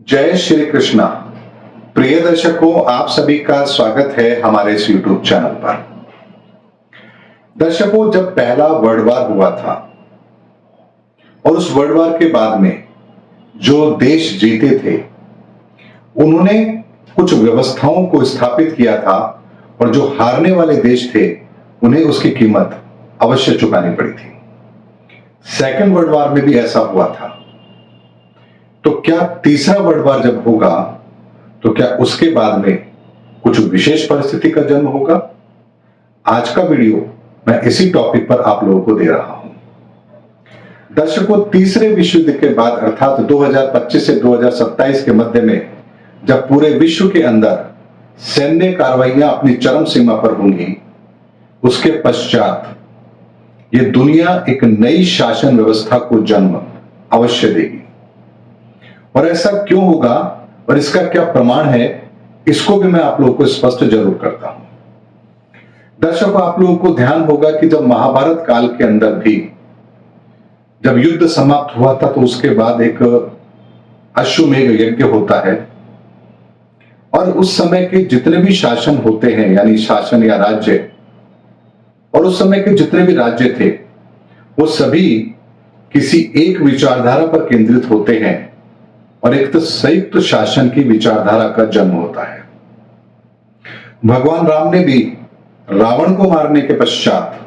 जय श्री कृष्णा। प्रिय दर्शकों, आप सभी का स्वागत है हमारे इस YouTube चैनल पर। दर्शकों, जब पहला वर्ल्ड वॉर हुआ था और उस वर्ल्ड वॉर के बाद में जो देश जीते थे उन्होंने कुछ व्यवस्थाओं को स्थापित किया था और जो हारने वाले देश थे उन्हें उसकी कीमत अवश्य चुकानी पड़ी थी। सेकेंड वर्ल्ड वॉर में भी ऐसा हुआ था। तो क्या तीसरा वर्ल्ड वॉर जब होगा तो क्या उसके बाद में कुछ विशेष परिस्थिति का जन्म होगा? आज का वीडियो मैं इसी टॉपिक पर आप लोगों को दे रहा हूं। दर्शकों, तीसरे विश्व युद्ध के बाद अर्थात 2025 से 2027 के मध्य में जब पूरे विश्व के अंदर सैन्य कार्रवाइयां अपनी चरम सीमा पर होंगी, उसके पश्चात ये दुनिया एक नई शासन व्यवस्था को जन्म अवश्य देगी। और ऐसा क्यों होगा और इसका क्या प्रमाण है, इसको भी मैं आप लोगों को स्पष्ट जरूर करता हूं। दर्शकों, आप लोगों को ध्यान होगा कि जब महाभारत काल के अंदर भी जब युद्ध समाप्त हुआ था तो उसके बाद एक अश्वमेध यज्ञ होता है और उस समय के जितने भी शासन होते हैं, यानी शासन या राज्य, और उस समय के जितने भी राज्य थे वो सभी किसी एक विचारधारा पर केंद्रित होते हैं और एक तो संयुक्त शासन की विचारधारा का जन्म होता है। भगवान राम ने भी रावण को मारने के पश्चात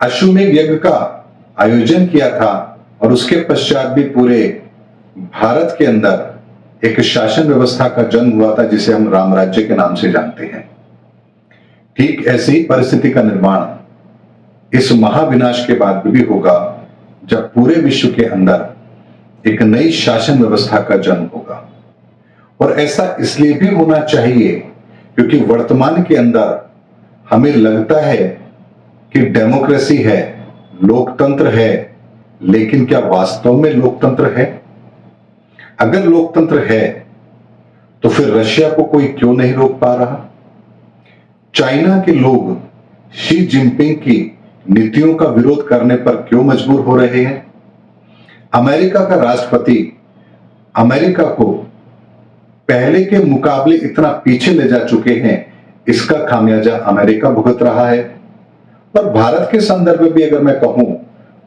अश्वमेध यज्ञ का आयोजन किया था और उसके पश्चात भी पूरे भारत के अंदर एक शासन व्यवस्था का जन्म हुआ था जिसे हम राम राज्य के नाम से जानते हैं। ठीक ऐसी ही परिस्थिति का निर्माण इस महाविनाश के बाद भी होगा जब पूरे विश्व के अंदर एक नई शासन व्यवस्था का जन्म होगा। और ऐसा इसलिए भी होना चाहिए क्योंकि वर्तमान के अंदर हमें लगता है कि डेमोक्रेसी है, लोकतंत्र है, लेकिन क्या वास्तव में लोकतंत्र है? अगर लोकतंत्र है तो फिर रशिया को कोई क्यों नहीं रोक पा रहा? चाइना के लोग शी जिनपिंग की नीतियों का विरोध करने पर क्यों मजबूर हो रहे हैं? अमेरिका का राष्ट्रपति अमेरिका को पहले के मुकाबले इतना पीछे ले जा चुके हैं, इसका खामियाजा अमेरिका भुगत रहा है। और भारत के संदर्भ में भी अगर मैं कहूं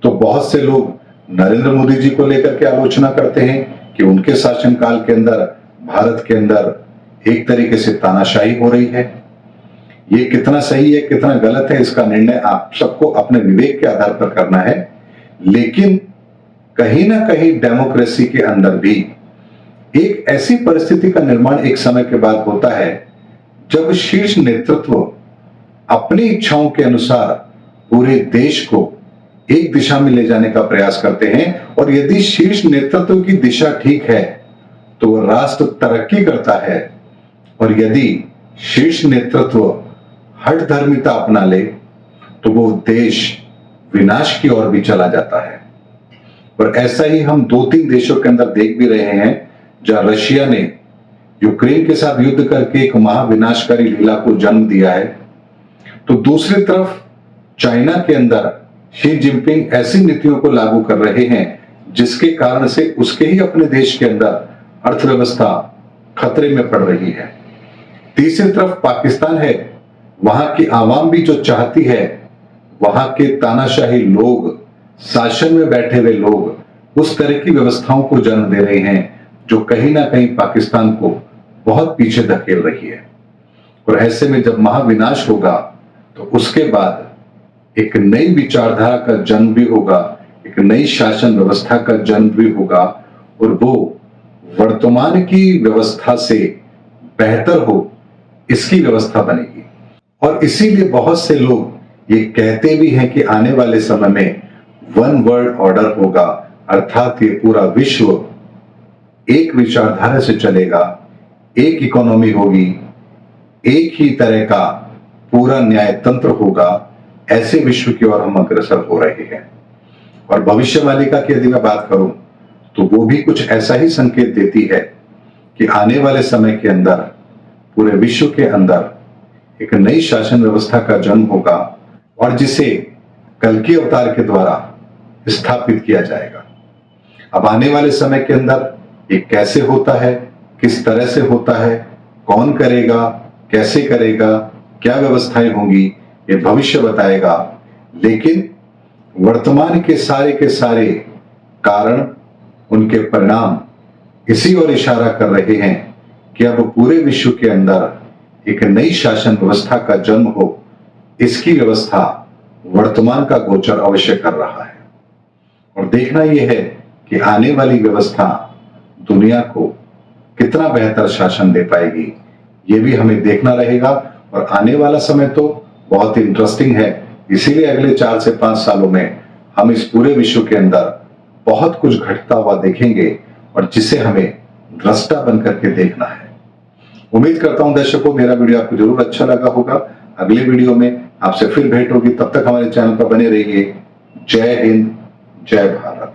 तो बहुत से लोग नरेंद्र मोदी जी को लेकर के आलोचना करते हैं कि उनके शासनकाल के अंदर भारत के अंदर एक तरीके से तानाशाही हो रही है। ये कितना सही है, कितना गलत है, इसका निर्णय आप सबको अपने विवेक के आधार पर करना है। लेकिन कहीं ना कहीं डेमोक्रेसी के अंदर भी एक ऐसी परिस्थिति का निर्माण एक समय के बाद होता है जब शीर्ष नेतृत्व अपनी इच्छाओं के अनुसार पूरे देश को एक दिशा में ले जाने का प्रयास करते हैं। और यदि शीर्ष नेतृत्व की दिशा ठीक है तो वह राष्ट्र तरक्की करता है, और यदि शीर्ष नेतृत्व हठधर्मिता अपना ले तो वो देश विनाश की ओर भी चला जाता है। और ऐसा ही हम 2-3 देशों के अंदर देख भी रहे हैं जहां रशिया ने यूक्रेन के साथ युद्ध करके एक महाविनाशकारी लीला को जन्म दिया है, तो दूसरी तरफ चाइना के अंदर शी जिनपिंग ऐसी नीतियों को लागू कर रहे हैं जिसके कारण से उसके ही अपने देश के अंदर अर्थव्यवस्था खतरे में पड़ रही है। तीसरी तरफ पाकिस्तान है, वहां की आवाम भी जो चाहती है, वहां के तानाशाही लोग, शासन में बैठे हुए लोग उस तरह की व्यवस्थाओं को जन्म दे रहे हैं जो कहीं ना कहीं पाकिस्तान को बहुत पीछे धकेल रही है। और ऐसे में जब महाविनाश होगा तो उसके बाद एक नई विचारधारा का जन्म भी होगा, एक नई शासन व्यवस्था का जन्म भी होगा, और वो वर्तमान की व्यवस्था से बेहतर हो इसकी व्यवस्था बनेगी। और इसीलिए बहुत से लोग ये कहते भी हैं कि आने वाले समय में वन वर्ल्ड ऑर्डर होगा, अर्थात ये पूरा विश्व एक विचारधारा से चलेगा, एक इकोनॉमी होगी, एक ही तरह का पूरा न्याय तंत्र होगा। ऐसे विश्व की ओर हम अग्रसर हो रहे हैं। और भविष्यवाणिका की यदि मैं बात करूं तो वो भी कुछ ऐसा ही संकेत देती है कि आने वाले समय के अंदर पूरे विश्व के अंदर एक नई शासन व्यवस्था का जन्म होगा और जिसे कल्कि अवतार के द्वारा स्थापित किया जाएगा। अब आने वाले समय के अंदर ये कैसे होता है, किस तरह से होता है, कौन करेगा, कैसे करेगा, क्या व्यवस्थाएं होंगी, ये भविष्य बताएगा। लेकिन वर्तमान के सारे कारण, उनके परिणाम इसी ओर इशारा कर रहे हैं कि अब पूरे विश्व के अंदर एक नई शासन व्यवस्था का जन्म हो। इसकी व्यवस्था वर्तमान का गोचर अवश्य कर रहा है और देखना यह है कि आने वाली व्यवस्था दुनिया को कितना बेहतर शासन दे पाएगी, ये भी हमें देखना रहेगा। और आने वाला समय तो बहुत इंटरेस्टिंग है, इसीलिए अगले 4 से 5 सालों में हम इस पूरे विश्व के अंदर बहुत कुछ घटता हुआ देखेंगे और जिसे हमें दृष्टा बनकर के देखना है। उम्मीद करता हूं दर्शकों मेरा वीडियो आपको जरूर अच्छा लगा होगा। अगले वीडियो में आपसे फिर भेंट होगी, तब तक हमारे चैनल पर बने रहिए। जय हिंद, जय भारत।